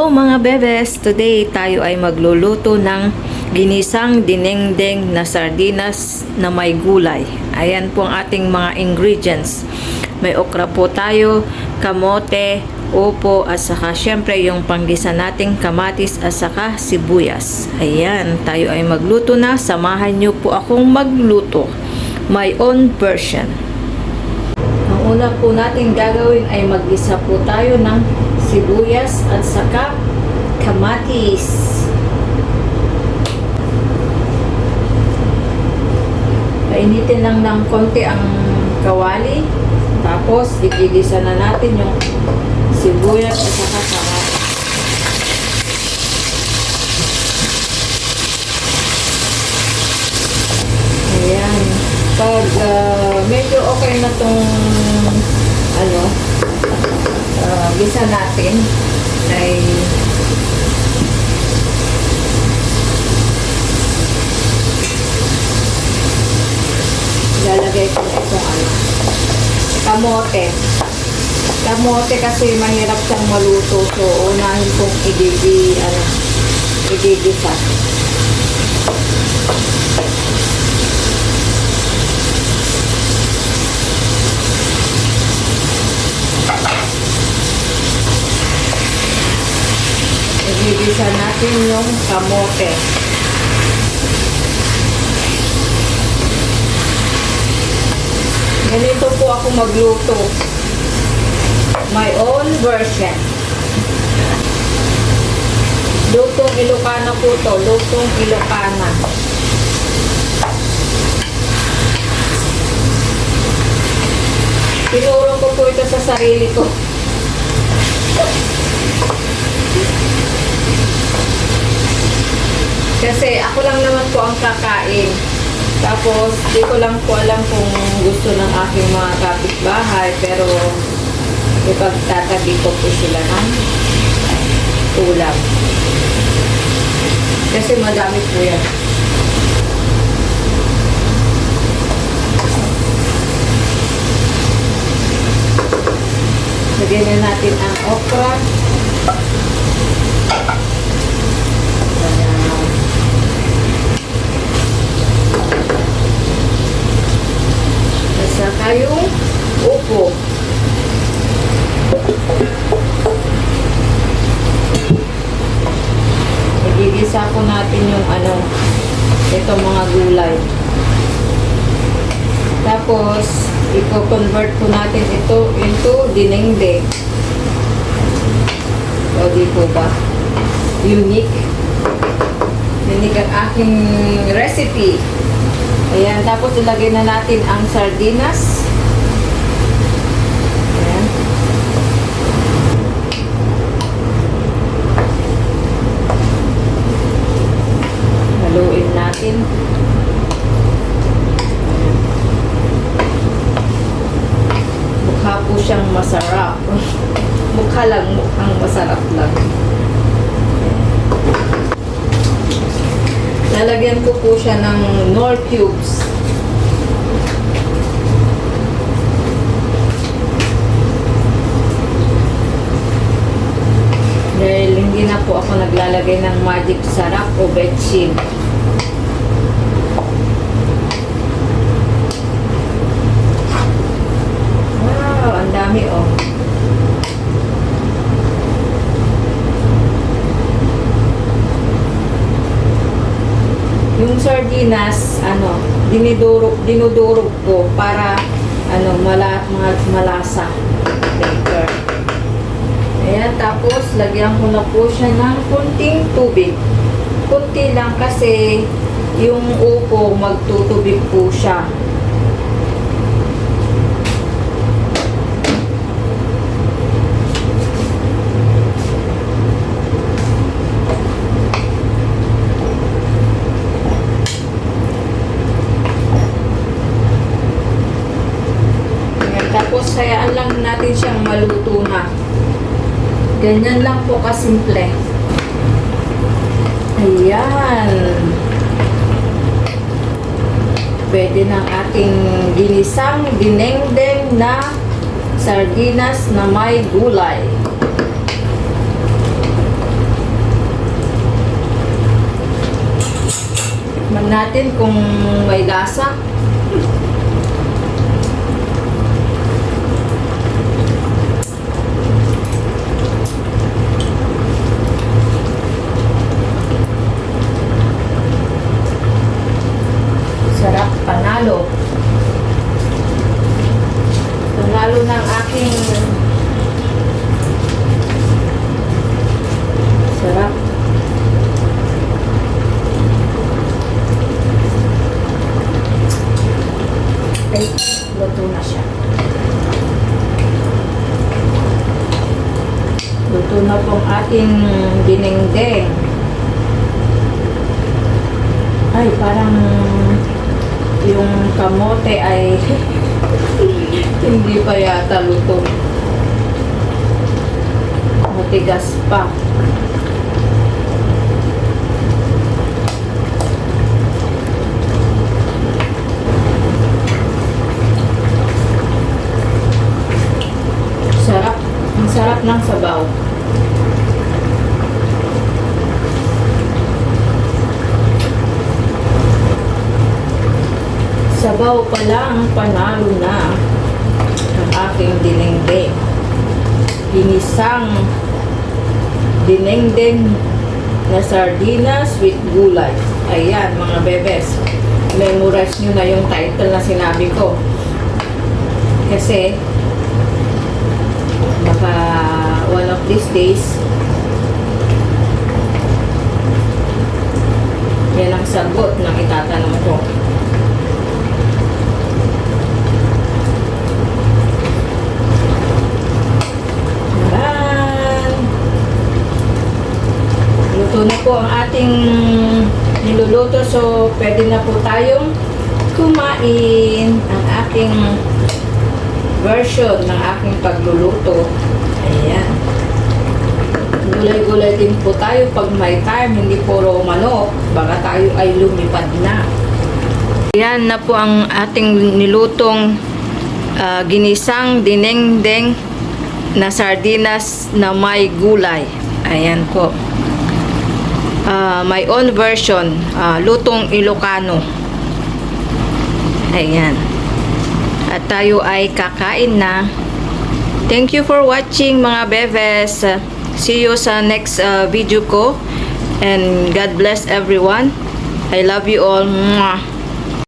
Hello mga bebes! Today tayo ay magluluto ng ginisang dinengdeng na sardinas na may gulay. Ayan po ang ating mga ingredients. May okra po tayo, kamote, upo, at saka syempre yung panggisa nating kamatis at saka sibuyas. Ayan, tayo ay magluto na. Samahan nyo po akong magluto. My own version. Ang una po natin gagawin ay maggisa po tayo ng sibuyas at saka kamatis. Painitin lang ng konti ang kawali. Tapos igigisa na natin yung sibuyas at saka kamatis. Ayan. Pag medyo okay na tong gisa natin ay lalagay ko na itong kamote. Kamote kasi mahirap siyang maluto, so unahin kong igigisa. Igigisa natin yung kamote. Ganito po ako magluto. My own version. Lutong Ilocana po to. Lutong Ilocana. Tinuro ko po ito sa sarili ko. Kasi ako lang naman po ang kakain. Tapos, di ko lang po alam kung gusto ng aking mga kapitbahay. Pero, ipagtatabi ko po sila ng ulam. Kasi madami po yan. Lagyan na natin ang okra. Saka yung upo. Igigisa po natin yung ito mga gulay. Tapos, i-convert po natin ito into dinengdeng. O, di po ba? Unique. Unique ang aking recipe. Ayan, tapos ilagay na natin ang sardinas. Ayan. Haluin natin. Mukha po siyang masarap. Mukha lang, mukhang masarap lang. Lalagyan ko po siya ng Knorr cubes. Dahil hindi na po ako naglalagay ng magic sarap o betchin. Wow, ang dami oh. Yung sardinas, dinudurog ko para malasa. Later. Ayan, tapos lagyan ko na po siya ng kunting tubig. Kunti lang kasi yung upo magtutubig po siya. Tapos, hayaan lang natin siyang maluto na. Ganyan lang po kasimple. Ayan. Pwede ng ating ginisang dinengdeng na sardinas na may gulay. natin kung may lasa. Sarap, panalo. Panalo ng aking sarap. Ay, luto na siya. Luto na pong ating dinengdeng. Ay, parang yung kamote ay hindi pa yata luto. Matigas pa. Sarap. Ang sarap ng sabaw. Sabaw pa lang, panalo na ang aking dinengdeng. Ginisang dinengdeng na sardinas with gulay. Ayan, mga bebes. Memorize nyo na yung title na sinabi ko. Kasi, baka one of these days, yan ang sagot ng itatanong ko. Luto na po ang ating niluluto, so pwede na po tayong kumain. Ang aking version ng aking pagluluto. Ayan. Gulay-gulay din po tayo pag may time, hindi puro manok. Baka tayo ay lumipad na. Ayan na po ang ating nilutong ginisang dinengdeng na sardinas na may gulay. Ayan po. My own version, lutong Ilocano. Ayan. At tayo ay kakain na. Thank you for watching, mga bebes. See you sa next video ko. And God bless everyone. I love you all. Mwah.